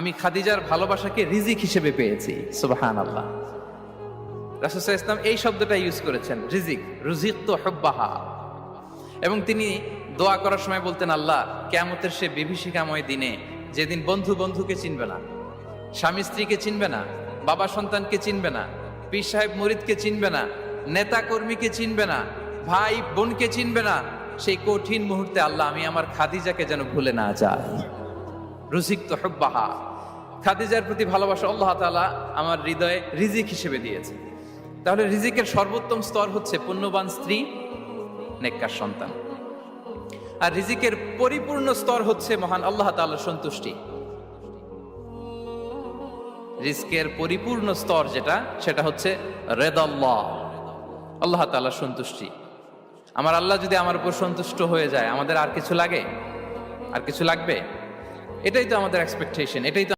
আমি খাদিজার ভালোবাসাকে রিজিক হিসেবে পেয়েছি। সুবহানাল্লাহ। রাসূল সাল্লাল্লাহু আলাইহি ওয়াসাল্লাম এই শব্দটা ইউজ করেছেন, রিজিক, রুজিকতু হুব্বাহা। এবং তিনি দোয়া করার সময় বলতেন, আল্লাহ, কিয়ামতের সে বিভীষিকাময় দিনে যেদিন বন্ধু বন্ধুকে চিনবে না, স্বামী স্ত্রীকে চিনবে না, বাবা সন্তানকে চিনবে না, পীর সাহেব মুরিদকে চিনবে না, নেতা কর্মীকে চিনবে না, ভাই বোনকে চিনবে না, সেই কঠিন মুহূর্তে আল্লাহ আমি আমার খাদিজাকে যেন ভুলে না যাই। রুজিকতু হুব্বাহা। খাদিজার প্রতি ভালোবাসা আল্লাহ তাআলা আমার হৃদয়ে রিজিক হিসেবে দিয়েছে। তাহলে রিজিকের সর্বোত্তম স্তর হচ্ছে পুণ্যবান স্ত্রী, নেককার সন্তান। আর রিজিকের পরিপূর্ণ স্তর হচ্ছে মহান আল্লাহ তাআলার সন্তুষ্টি। রিজকের পরিপূর্ণ স্তর যেটা, সেটা হচ্ছে রিদাল্লাহ, আল্লাহ তাআলার সন্তুষ্টি। আমার আল্লাহ যদি আমার উপর সন্তুষ্ট হয়ে যায়, আমাদের আর কিছু লাগে? আর কিছু লাগবে? এটাই তো আমাদের এক্সপেকটেশন, এটাই তো